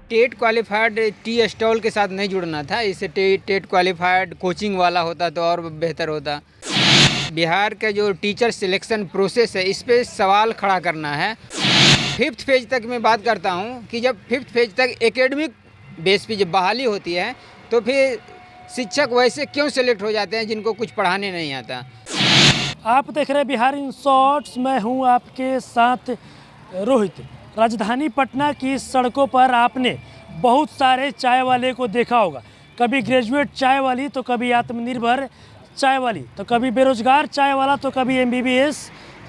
TET qualified tea stall के साथ नहीं जुड़ना था। इससे टेट क्वालिफाइड कोचिंग वाला होता तो और बेहतर होता। बिहार का जो टीचर सिलेक्शन प्रोसेस है, इस पे सवाल खड़ा करना है। 5th फेज तक मैं बात करता हूँ कि जब 5th फेज तक एकेडमिक बेस पे जब बहाली होती है तो फिर शिक्षक वैसे क्यों सेलेक्ट हो जाते हैं जिनको कुछ पढ़ाने नहीं आता। आप देख रहे हैं बिहार इन शॉर्ट्स। मैं हूं आपके साथ रोहित। राजधानी पटना की सड़कों पर आपने बहुत सारे चाय वाले को देखा होगा। कभी ग्रेजुएट चाय वाली तो कभी आत्मनिर्भर चाय वाली तो कभी बेरोजगार चाय वाला तो कभी MBBS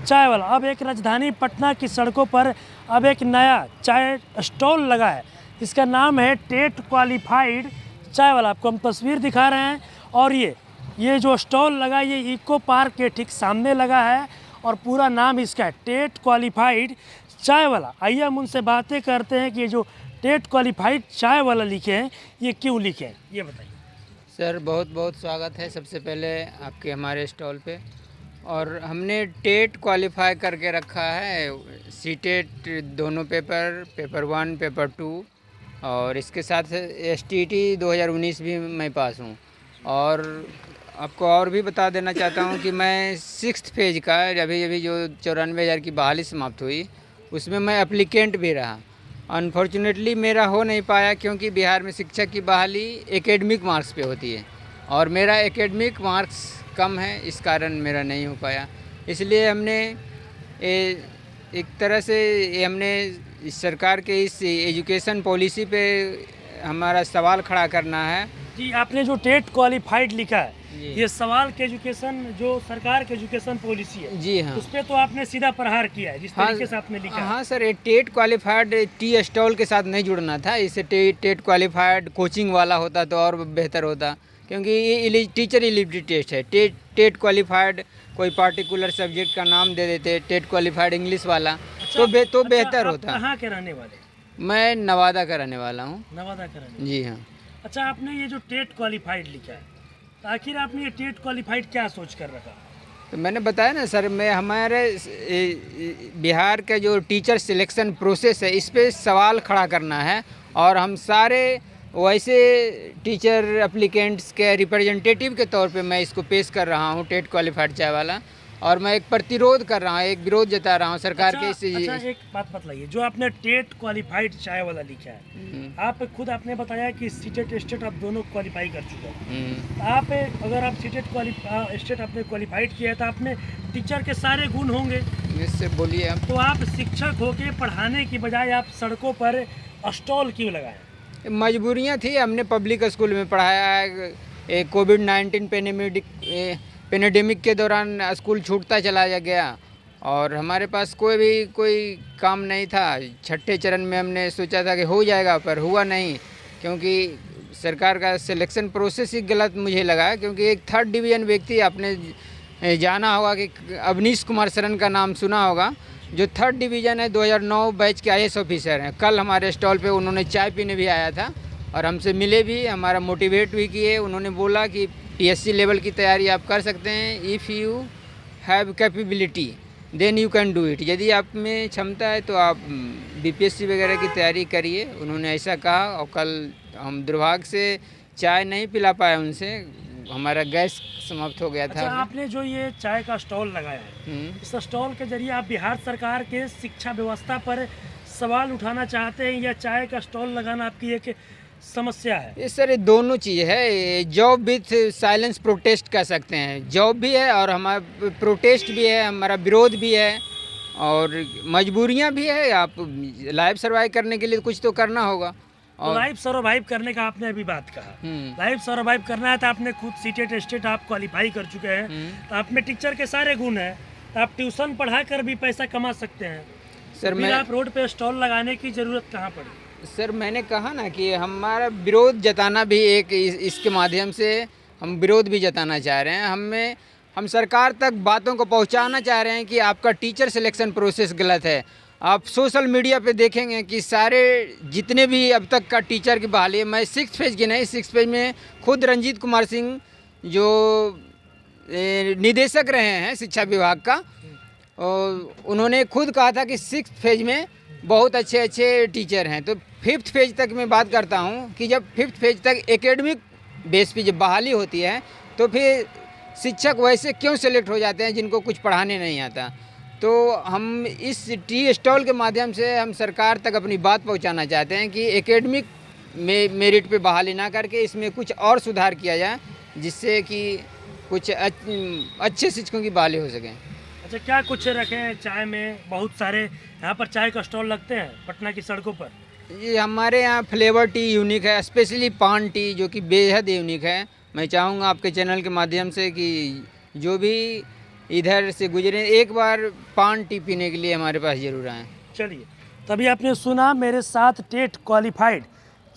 चाय वाला। अब एक राजधानी पटना की सड़कों पर अब एक नया चाय स्टॉल लगा है। इसका नाम है टेट क्वालिफाइड चाय वाला। आपको हम तस्वीर दिखा रहे हैं और ये जो स्टॉल लगा ये इको पार्क के ठीक सामने लगा है और पूरा नाम इसका है टेट क्वालिफाइड चाय वाला। आइए हम उनसे बातें करते हैं कि ये जो टेट क्वालिफाइड चाय वाला लिखे हैं ये क्यों लिखे हैं, ये बताइए। सर बहुत बहुत स्वागत है सबसे पहले आपके हमारे स्टॉल पे। और हमने टेट क्वालिफाई करके रखा है, सीटेट दोनों पेपर 1 पेपर 2 और इसके साथ STT 2019 भी मैं पास हूँ। और आपको और भी बता देना चाहता हूँ कि मैं 6th फेज का अभी जो 94,000 की बहाली समाप्त हुई उसमें मैं एप्लीकेंट भी रहा। अनफॉर्चुनेटली मेरा हो नहीं पाया क्योंकि बिहार में शिक्षक की बहाली एकेडमिक मार्क्स पे होती है और मेरा एकेडमिक मार्क्स कम है, इस कारण मेरा नहीं हो पाया। इसलिए हमने एक तरह से हमने इस सरकार के इस एजुकेशन पॉलिसी पे हमारा सवाल खड़ा करना है। जी, आपने जो टेट क्वालिफाइड लिखा है जी। ये सवाल के एजुकेशन जो सरकार के एजुकेशन पॉलिसी है जी हाँ, उस पर तो आपने सीधा प्रहार किया है जिस तरीके से आपने लिखा है। हाँ सर, ये टेट क्वालिफाइड टी स्टॉल के साथ नहीं जुड़ना था। इससे टेट क्वालिफाइड कोचिंग वाला होता तो और बेहतर होता क्योंकि ये टीचर एलिजिबिलिटी टेस्ट है। टेट क्वालिफाइड कोई पार्टिकुलर सब्जेक्ट का नाम दे देते, टेट क्वालिफाइड इंग्लिश वाला तो बेहतर आप होता। कहाँ के रहने वाले? मैं नवादा का रहने वाला हूँ। नवादा के रहने। जी हाँ। अच्छा, आपने ये जो टेट क्वालिफाइड लिखा है तो आखिर आपने ये टेट क्वालिफाइड क्या सोच कर रखा? तो मैंने बताया ना सर, मैं हमारे बिहार का जो टीचर सिलेक्शन प्रोसेस है इस पे सवाल खड़ा करना है और हम सारे वैसे टीचर एप्लीकेंट्स के रिप्रेजेंटेटिव के तौर पे मैं इसको पेश कर रहा हूँ टेट क्वालिफाइड चाय वाला। और मैं एक प्रतिरोध कर रहा हूँ, एक विरोध जता रहा हूँ सरकार के इस। अच्छा, एक बात बतलाइए, जो आपने टेट क्वालिफाइड चाय वाला लिखा है आप खुद आपने बताया कि सीटेट स्टेट आप दोनों क्वालिफाई कर चुके हैं। आप अगर आप सीटेट स्टेट आपने क्वालिफाइड किया है तो आपने टीचर के सारे गुण होंगे। इससे बोलिए आप। तो आप शिक्षक होके पढ़ाने की बजाय आप सड़कों पर स्टॉल क्यों लगाए? मजबूरियाँ थी, हमने पब्लिक स्कूल में पढ़ाया है। कोविड-19 पेनेडेमिक के दौरान स्कूल छूटता चला गया और हमारे पास कोई काम नहीं था। छठे चरण में हमने सोचा था कि हो जाएगा पर हुआ नहीं क्योंकि सरकार का सिलेक्शन प्रोसेस ही गलत मुझे लगा। क्योंकि एक 3rd डिवीज़न व्यक्ति, आपने जाना होगा कि अवनीश कुमार शरण का नाम सुना होगा, जो 3rd डिवीज़न है 2009 बैच के IAS ऑफिसर हैं। कल हमारे स्टॉल पे उन्होंने चाय पीने भी आया था और हमसे मिले भी, हमारा मोटिवेट भी किए। उन्होंने बोला कि PSC लेवल की तैयारी आप कर सकते हैं, if you have capability then you can do it. यदि आप में क्षमता है तो आप BPSC वगैरह की तैयारी करिए, उन्होंने ऐसा कहा। और कल हम दुर्भाग्य से चाय नहीं पिला पाए उनसे, हमारा गैस समाप्त हो गया था। अच्छा, आपने जो ये चाय का स्टॉल लगाया है इस स्टॉल के जरिए आप बिहार सरकार के शिक्षा व्यवस्था पर सवाल उठाना चाहते हैं या चाय का स्टॉल लगाना आपकी एक समस्या है? ये सर दोनों चीज़ है। जॉब विथ साइलेंस प्रोटेस्ट कह सकते हैं। जॉब भी है और हमारा प्रोटेस्ट भी है, हमारा विरोध भी है और मजबूरियां भी है। आप लाइफ सर्वाइव करने के लिए कुछ तो करना होगा। और लाइफ सर्वाइव करने का आपने अभी बात कहा, लाइफ सर्वाइव करना है तो आपने खुद सीटेट स्टेट आप क्वालिफाई कर चुके हैं, तो आप में टीचर के सारे गुण हैं, तो आप ट्यूशन पढ़ा कर भी पैसा कमा सकते हैं। सर मैं आप रोड पे स्टॉल लगाने की ज़रूरत कहाँ पड़ी? सर मैंने कहा ना कि हमारा विरोध जताना भी एक इसके माध्यम से हम विरोध भी जताना चाह रहे हैं। हम सरकार तक बातों को पहुंचाना चाह रहे हैं कि आपका टीचर सिलेक्शन प्रोसेस गलत है। आप सोशल मीडिया पे देखेंगे कि सारे जितने भी अब तक का टीचर की बहाली है, मैं 6th फेज की नहीं, 6th फेज में खुद रंजीत कुमार सिंह जो निदेशक रहे हैं शिक्षा विभाग का, और उन्होंने खुद कहा था कि 6th फेज में बहुत अच्छे अच्छे टीचर हैं। तो 5th फेज तक मैं बात करता हूँ कि जब 5th फेज तक एकेडमिक बेस पे जब बहाली होती है तो फिर शिक्षक वैसे क्यों सेलेक्ट हो जाते हैं जिनको कुछ पढ़ाने नहीं आता। तो हम इस टी स्टॉल के माध्यम से हम सरकार तक अपनी बात पहुंचाना चाहते हैं कि एकेडमिक मेरिट पे बहाली ना करके इसमें कुछ और सुधार किया जाए, जिससे कि कुछ अच्छे शिक्षकों की बहाली हो सके। अच्छा, क्या कुछ रखे हैं चाय में? बहुत सारे यहाँ पर चाय का स्टॉल लगते हैं पटना की सड़कों पर। ये हमारे यहाँ फ्लेवर टी यूनिक है, स्पेशली पान टी जो कि बेहद यूनिक है। मैं चाहूँगा आपके चैनल के माध्यम से कि जो भी इधर से गुजरे एक बार पान टी पीने के लिए हमारे पास ज़रूर आएँ। चलिए, तभी आपने सुना मेरे साथ टेट क्वालिफाइड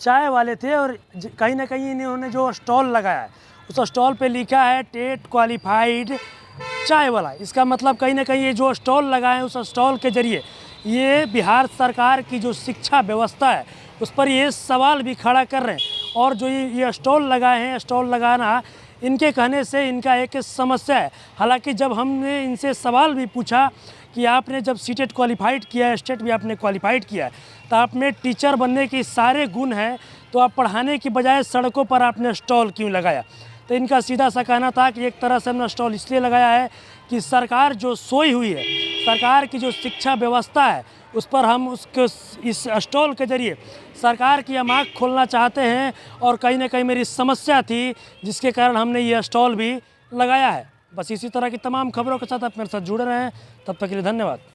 चाय वाले थे और कहीं ना कहीं इन्होंने जो स्टॉल लगाया है उस स्टॉल पे लिखा है टेट क्वालिफाइड चाय वाला। इसका मतलब कहीं ना कहीं ये जो स्टॉल लगाए हैं उस स्टॉल के ज़रिए ये बिहार सरकार की जो शिक्षा व्यवस्था है उस पर ये सवाल भी खड़ा कर रहे हैं। और जो ये स्टॉल लगाए हैं, स्टॉल लगाना इनके कहने से इनका एक समस्या है। हालांकि जब हमने इनसे सवाल भी पूछा कि आपने जब सीटेट क्वालिफाइड किया है, स्टेट भी आपने क्वालिफाइड किया है, तो आप में टीचर बनने के सारे गुण हैं, तो आप पढ़ाने की बजाय सड़कों पर आपने स्टॉल क्यों लगाया? तो इनका सीधा सा कहना था कि एक तरह से हमने स्टॉल इसलिए लगाया है कि सरकार जो सोई हुई है, सरकार की जो शिक्षा व्यवस्था है उस पर हम उसके इस स्टॉल के ज़रिए सरकार की हम आँख खोलना चाहते हैं। और कहीं ना कहीं मेरी समस्या थी जिसके कारण हमने ये स्टॉल भी लगाया है। बस इसी तरह की तमाम खबरों के साथ आप मेरे साथ जुड़े रहें। तब तक के लिए धन्यवाद।